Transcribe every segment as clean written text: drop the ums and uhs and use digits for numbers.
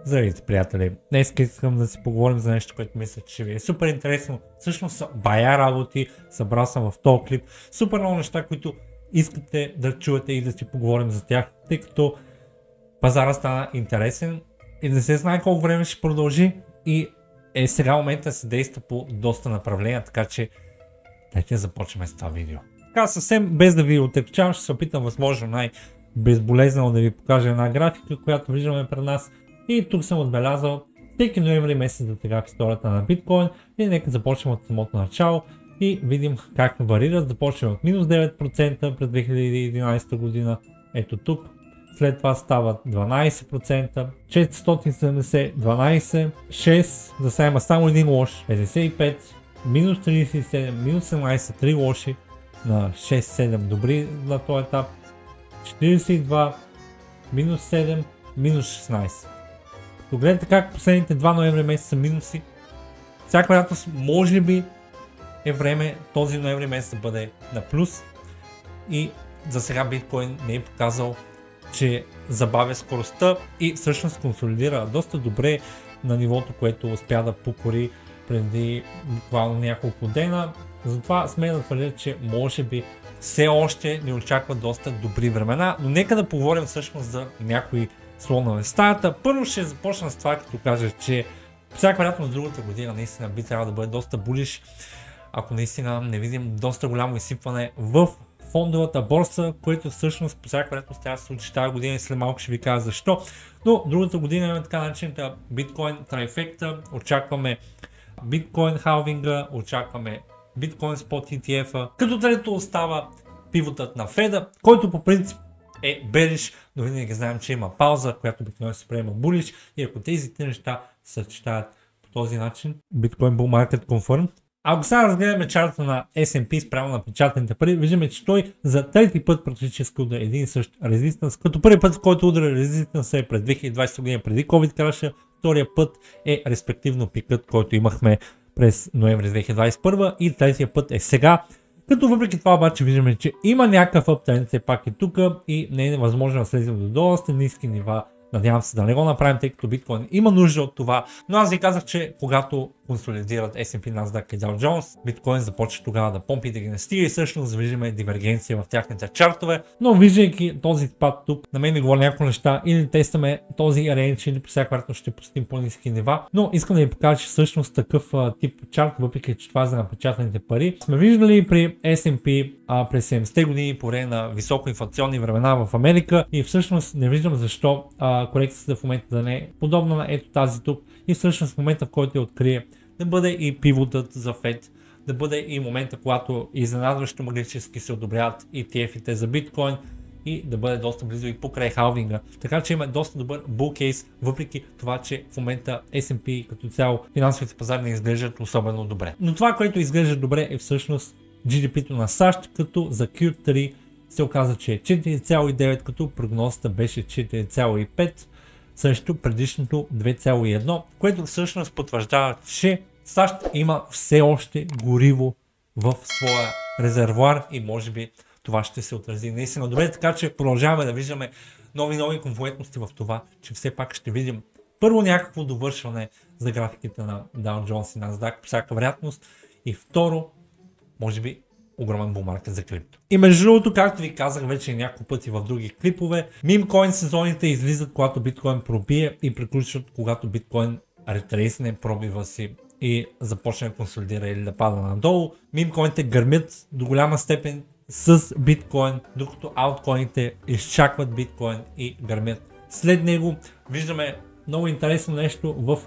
Здравейте, приятели! Днес искам да си поговорим за нещо, което мисля, че ще ви е супер интересно. Всъщност са бая работи, събрал съм в този клип. Супер много неща, които искате да чуете и да си поговорим за тях, тъй като пазара стана интересен и не се знае колко време ще продължи и сега момента се действа по доста направления, така че дайте да започнем с това видео. Така съвсем без да ви отекчавам, ще се опитам възможно най-безболезнено да ви покажа една графика, която виждаме пред нас. И тук съм отбелязал всеки ноември месец до сега в историята на биткоин и нека започнем от самото начало и видим как варират. Започваме от минус 9% през 2011 година, ето тук. След това стават 12%, 470, 12, 6, за сега има само един лош, 55, минус 37, минус 17, 3 лоши, на 6-7 добри на този етап, 42, минус 7, минус 16. Като гледате как последните 2 ноември месеца са минуси, всяка вероятност може би е време този ноември месец да бъде на плюс и за сега биткоин не е показал, че забавя скоростта и всъщност консолидира доста добре на нивото, което успя да покори преди буквално няколко дена. Затова смея да твърдя, че може би все още ни очакват доста добри времена, но нека да поговорим всъщност за някои слонове в стаята. Първо ще започна с това, като кажа, че всяка вероятност другата година наистина би трябвало да бъде доста булиш, ако наистина не видим доста голямо изсипване в фондовата борса, което всъщност по всяка вероятност трябва да се случи тази година и след малко ще ви кажа защо. Но другата година имаме така наречената биткоин трайфекта, очакваме биткоин халвинга, очакваме биткоин спот ETF-а, като трето остава пивотът на Феда, който по принцип е белиш, но винаги знаем, че има пауза, която обикновено се приема булиш и ако тези три неща съчетаят по този начин, Bitcoin Bull Market Confirmed. Ако сега разгледаме чарта на S&P спрямо на печатаните пари, виждаме, че той за трети път практически удари един и същ резистанс, като първи път, в който удари резистанс е през 2020 година преди COVID краша, втория път е респективно пикът, който имахме през ноември 2021 и третия път е сега. Като въпреки това обаче виждаме, че има някакъв аптренд все пак и тук и не е невъзможно да слезем до доста ниски нива. Надявам се да не го направим, тъй като биткоин има нужда от това, но аз ви казах, че когато консолидират S&P, Nasdaq и Dow Jones, биткоин започва тогава да помпи и да ги настига и всъщност виждаме дивергенция в тяхните чартове, но виждайки този спад тук, на мен ми говоря няколко неща или тестваме този рейндж или по всяка вероятност ще постигнем по-ниски нива, но искам да ви покажа, че всъщност такъв тип чарт, въпреки че това е за напечатаните пари, сме виждали при S&P през 70-те години по време на високоинфлационни времена в Америка и всъщност не виждам защо корекцията в момента да не е подобна на ето тази тук и всъщност в момента, в който я открие, да бъде и пивотът за Фед, да бъде и момента, когато изненадващо магически се одобряват ETF-ите за биткоин и да бъде доста близо и покрай халвинга. Така че има доста добър bull case, въпреки това, че в момента S&P като цяло финансовите пазари не изглеждат особено добре. Но това, което изглежда добре е всъщност GDP-то на САЩ, като за Q3 се оказа, че е 4,9, като прогнозата беше 4,5, също предишното 2,1, което всъщност потвърждава, че САЩ има все още гориво в своя резервуар и може би това ще се отрази наистина добре, така че продължаваме да виждаме нови конкурентности в това, че все пак ще видим първо някакво довършване за графиките на Dow Jones и Nasdaq по всяка вероятност и второ, може би огромен бумаркет за крипто. И между другото, както ви казах вече няколко пъти в други клипове, мемкоин сезоните излизат, когато биткоин пробие и приключват, когато биткоин ретрейсне пробива си и започне да консолидира или да пада надолу. Мемкоините гърмят до голяма степен с биткоин, докато ауткоините изчакват биткоин и гърмят след него. Виждаме много интересно нещо в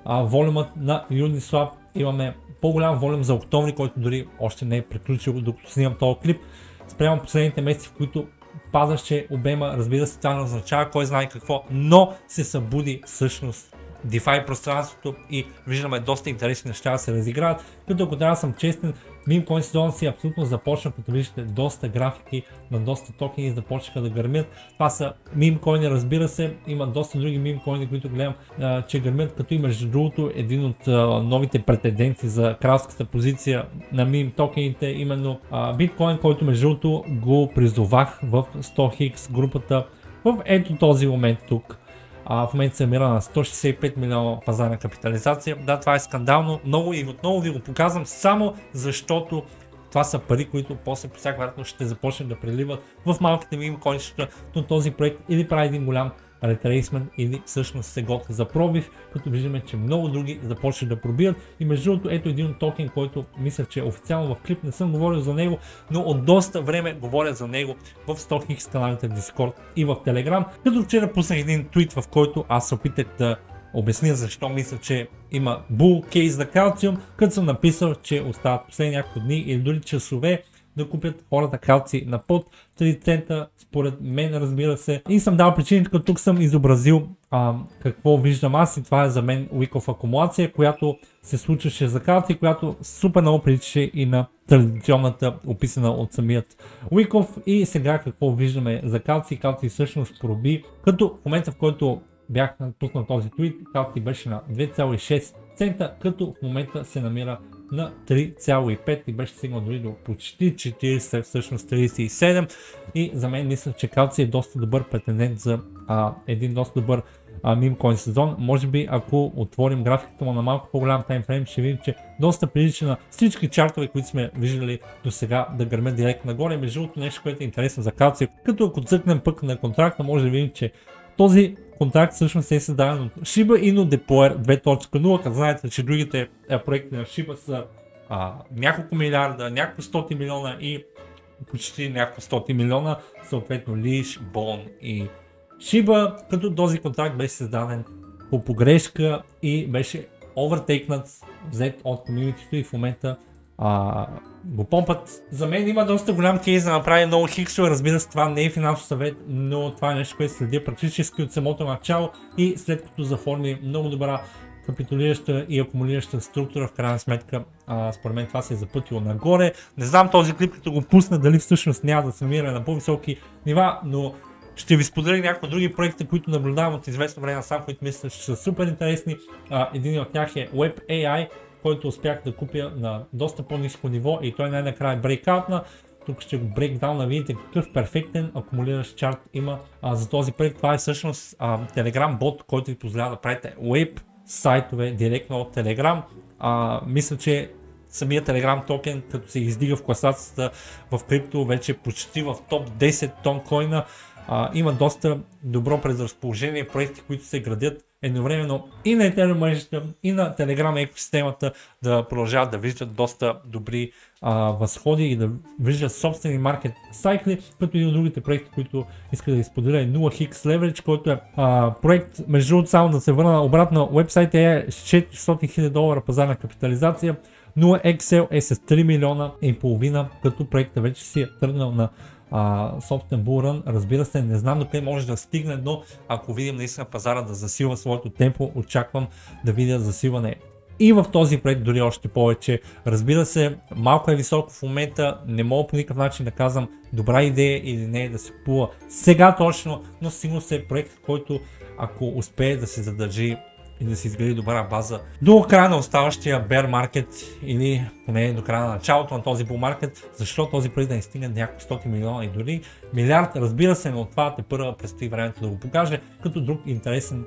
волюмът на Uniswap. Имаме по-голям волюм за октомври, който дори още не е приключил, докато снимам този клип. Спрямо последните месеци, в които падаше обема, разбира се, това не означава кой знае какво, но се събуди всъщност DeFi пространството и виждаме доста интересни неща да се разиграват, като ако трябва да съм честен, мемкоин сезон си абсолютно започна, като виждате доста графики на доста токени започнаха да гърмят. Това са мемкоини, разбира се, има доста други мемкоини, които гледам, че гърмят, като и между другото един от новите претенденти за кралската позиция на мем токените, именно биткоин, който между другото го призовах в 100x групата в ето този момент тук. в момента се намира на 165 милиона пазарна капитализация. Да, това е скандално много и отново ви го показвам само защото това са пари, които после по всяка вероятност ще започнат да преливат в малките мемкоинчета, но този проект или прави един голям ретрейсмент или всъщност се готви за пробив, като виждаме, че много други започват да пробият. И между другото, ето един токен, който мисля, че официално в клип не съм говорил за него, но от доста време говоря за него в StockX каналите в Discord и в Telegram, като вчера пуснах един твит, в който аз се опитах да обясня защо мисля, че има bull case за калциум, като съм написал, че остават последни няколко дни или дори часове да купят хората калци на под 3 цента, според мен, разбира се. И съм дал причините, като тук съм изобразил какво виждам аз, и това е за мен Week of акумулация, която се случваше за калци, която супер много приличаше и на традиционната, описана от самият Week of. И сега какво виждаме за калци? Калци всъщност проби, като в момента, в който бях пуснал този твит, калци беше на 2,6 цента, като в момента се намира на 3,5 и беше стигнал дори до почти 40, всъщност 37, и за мен мисля, че калци е доста добър претендент за един доста добър мемкоин сезон. Може би ако отворим графиката му на малко по-голям таймфрейм, ще видим, че доста прилича на всички чартове, които сме виждали до сега да гърмят директно нагоре. Между другото, нещо, което е интересно за калци, като ако цъкнем пък на контракта, може да видим, че този контракт всъщност е създаден от Shiba Inu Deployer 2.0, като знаете, че другите проекти на Shiba са няколко милиарда, няколко 100 милиона и почти няколко 100 милиона, съответно Leash, Bone и Shiba, като този контракт беше създаден по погрешка и беше овертейкнат, взет от комьюнитито и в момента го помпат. За мен има доста голям кейс да направи много хиксове, разбира се, това не е финансов съвет, но това е нещо, което следя практически от самото начало, и след като заформи много добра капитулираща и акумулираща структура, в крайна сметка според мен това се е запътило нагоре. Не знам този клип, като го пусна, дали всъщност няма да се намира на по-високи нива, но ще ви споделя някои други проекти, които наблюдавам от известно време сам, които мисля, че са супер интересни. Един от тях е Web AI, който успях да купя на доста по-ниско ниво и той най-накрая брейкаутна. Тук ще го брейкдаун, видите какъв перфектен акумулиращ чарт има за този проект. Това е всъщност Telegram бот, който ви позволява да правите веб сайтове директно от Telegram. Мисля, че самия Telegram токен, като се издига в класацията в крипто, вече почти в топ 10 тонкоина. Има доста добро предразположение, проекти, които се градят едновременно и на Ethereum мрежата, и на Telegram екосистемата, да продължават да виждат доста добри възходи и да виждат собствени маркет сайкли, като и от другите проекти, които иска да изподеля е 0x Leverage, който е проект, между другото, само да се върна обратно, вебсайт е с $400,000 пазарна капитализация, 0xl е с 3 милиона и половина, като проектът вече си е тръгнал на собствен булран. Разбира се, не знам докъде може да стигне, но ако видим наистина пазара да засилва своето темпо, очаквам да видя засилване и в този проект, дори още повече. Разбира се, малко е високо в момента, не мога по никакъв начин да казвам добра идея или не да се купува сега точно, но сигурно е проект, който ако успее да се задържи и да се изгради добра база до края на оставащия bear market или поне до края на началото на този bull market, защото този проект да не стигне няколко 100 милиона и дори милиард, разбира се, но това първо предстои времето да го покаже. Като друг интересен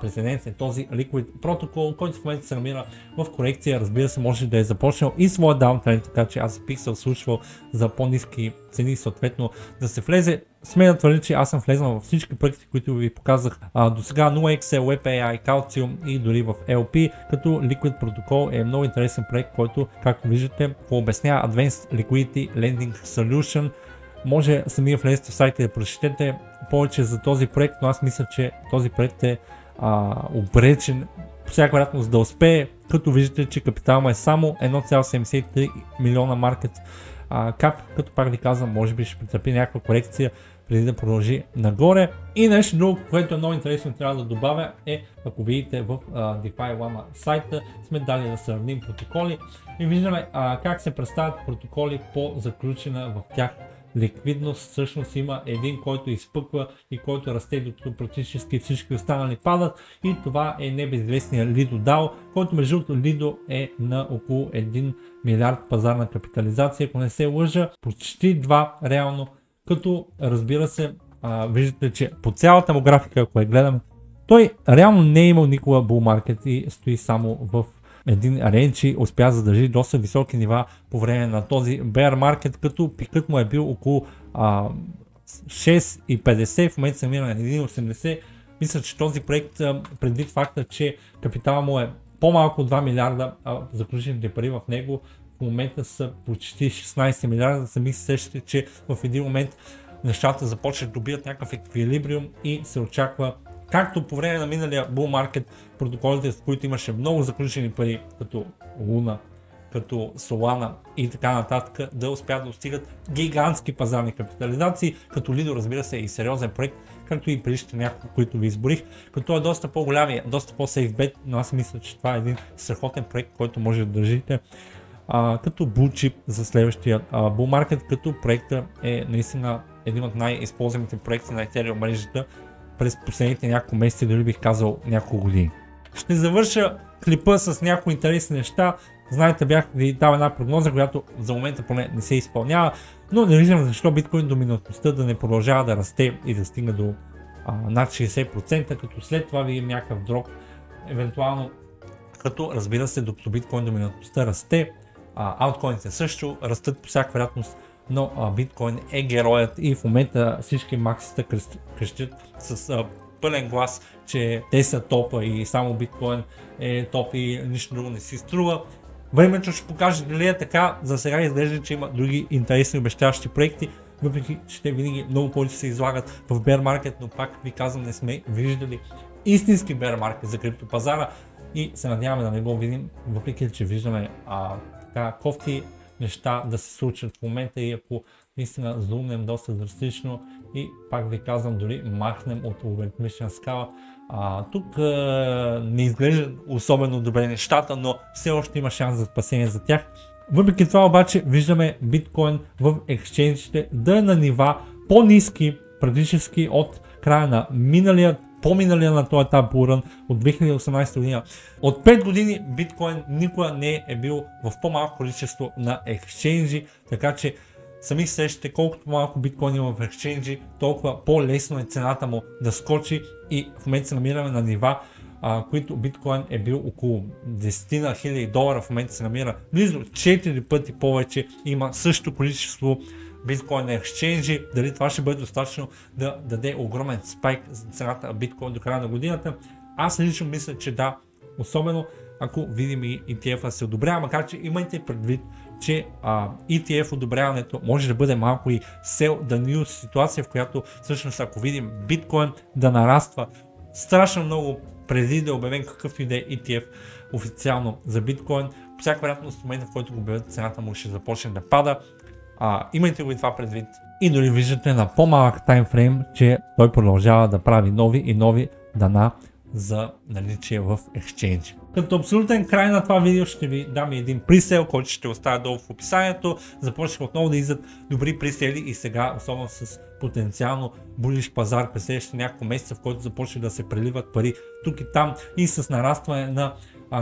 прецедент е този Liquid Protocol, който в момента се намира в корекция. Разбира се, може да е започнал и своя даунтренд, така че аз бих се случвал за по-ниски цени, съответно да се влезе. Смея да твърдя, че аз съм влезнал във всички проекти, които ви показах до сега, 0xl, Web AI, Calcium и дори в LP, като Liquid Protocol е много интересен проект, който, както виждате, обяснява Advanced Liquidity Lending Solution. Може сами влезете в сайта и да прочетете повече за този проект, но аз мисля, че този проект е обречен по всяка вероятност да успее, като виждате, че капитал му е само 1,73 милиона маркет кап, като пак ви казвам, може би ще претърпи някаква корекция преди да продължи нагоре. И нещо друго, което е много интересно, трябва да добавя е, ако видите в DeFi Llama сайта, сме дали да сравним протоколи и виждаме как се представят протоколи по заключена в тях ликвидност. Всъщност има един, който изпъква и който расте, докато практически всички останали падат, и това е небезизвестния Lido DAO, който между другото Lido е на около 1 милиард пазарна капитализация, ако не се лъжа, почти 2 реално, като разбира се, виждате, че по цялата му графика, ако я гледаме, той реално не е имал никога bull market и стои само в един рейндж и успя да задържи доста високи нива по време на този bear market, като пикът му е бил около 6,50, в момента се намира на 1,80. Мисля, че този проект, предвид факта, че капитала му е по-малко от 2 милиарда, а заключените пари в него в момента са почти 16 милиарда, сами се сещате, че в един момент нещата започват да добият някакъв еквилибриум и се очаква, както по време на миналия bull market, протоколите, с които имаше много заключени пари, като Луна, като Solana и така нататък, да успят да достигат гигантски пазарни капитализации, като Lido, разбира се, и сериозен проект, както и предишните няколко, които ви изборих, като е доста по-голям и доста по-сейф бет, но аз мисля, че това е един страхотен проект, който може да държите като blue chip за следващия bull market, като проектът е наистина един от най-използваните проекти на Ethereum мрежата през последните няколко месеца, дори бих казал няколко години. Ще завърша клипа с някои интересни неща. Знаете, бях ви дал една прогноза, която за момента поне не се изпълнява, но не виждам защо биткоин доминантността да не продължава да расте и да стигне до над 60%, като след това видим някакъв дроп, евентуално, като разбира се, докато биткоин доминантността расте, алткоините също растат по всяка вероятност, но биткоин е героят и в момента всички максита крещят с пълен глас, че те са топа и само биткоин е топ и нищо друго не си струва. Времето ще покаже дали е така. За сега изглежда, че има други интересни обещаващи проекти, въпреки че те винаги много повече се излагат в bear market, но пак ви казвам, не сме виждали истински bear market за криптопазара и се надяваме да не го видим, въпреки че виждаме така кофти неща да се случат в момента и ако наистина зумнем доста драстично и пак ви казвам, дори махнем от логаритмична скала, тук не изглежда особено добре нещата, но все още има шанс за спасение за тях. Въпреки това обаче виждаме биткоин в ексчейнджите да е на нива по-ниски практически от края на по-миналия на този етап бурън от 2018 година. От 5 години биткоин никога не е бил в по-малко количество на ексчейнджи, така че сами сещате, колкото малко биткоин има в ексчейнджи, толкова по-лесно е цената му да скочи и в момента се намираме на нива, които биткоин е бил около 10 000 долара, в момента се намира близо 4 пъти повече, има същото количество биткоин на ексчейнджи. Дали това ще бъде достатъчно да даде огромен спайк за цената на биткоин до края на годината? Аз лично мисля, че да, особено ако видим и ETF-а се одобрява, макар че имайте предвид, че ETF одобряването може да бъде малко и sell the news ситуация, в която всъщност ако видим биткоин да нараства страшно много преди да е обявен какъвто и да е ETF официално за биткоин, по всяка вероятност в момента, в който го обявят, цената му ще започне да пада. Имайте го и това предвид. И дори виждате на по-малък таймфрейм, че той продължава да прави нови и нови дана за наличие в Exchange. Като абсолютен край на това видео ще ви дам един пресейл, който ще оставя долу в описанието. Започнах отново да излизат добри пресели и сега, особено с потенциално булиш пазар през следващите няколко месеца, в който започне да се преливат пари тук и там и с нарастване на,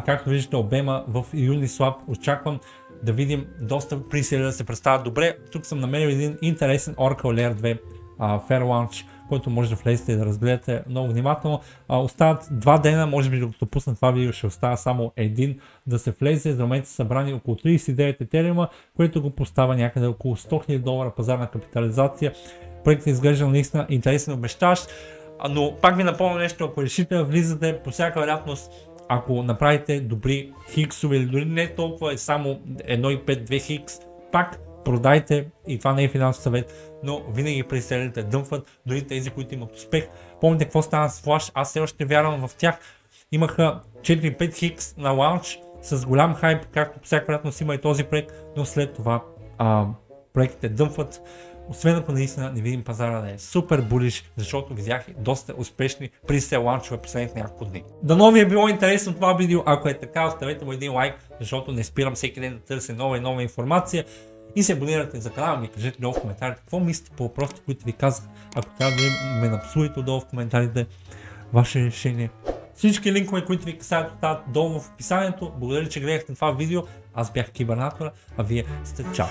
както виждате, обема в Uniswap, очаквам да видим доста пресели да се представят добре. Тук съм намерил един интересен Oracle Layer 2 Fair Launch, който може да влезете и да разгледате много внимателно. Остават 2 дена, може би докато пусна това видео ще остава само един да се влезе. За момента са събрани около 39 етериума, което го поставя някъде около 100 000 долара пазарна капитализация. Проектът изглежда наистина интересен, обещащ, но пак ви напомня нещо, ако решите влизате, по всяка вероятност, ако направите добри хиксове или дори не толкова, е само 1.5-2 хикс, пак продайте, и това не е финансов съвет, но винаги преселите дъмпват, дори тези, които имат успех. Помните какво стана с Flash, аз все още вярвам в тях. Имаха 4-5 хикс на лаунч с голям хайп, както по всяка вероятност има и този проект, но след това проектите дъмпват. Освен ако наистина не видим пазара да е супер булиш, защото видях доста успешни пресел лаунчове последните няколко дни. Дано ви е било интересно това видео, ако е така, оставете му един лайк, защото не спирам всеки ден да търся нова и нова информация. И се абонирате за канала ми, кажете долу в коментарите какво мислите по въпросите, които ви казах. Ако трябва да ме напсувате долу в коментарите, ваше решение. Всички линкове, които ви касаят, остават долу в описанието. Благодаря, че гледахте това видео. Аз бях Кибернатора, а вие сте чао.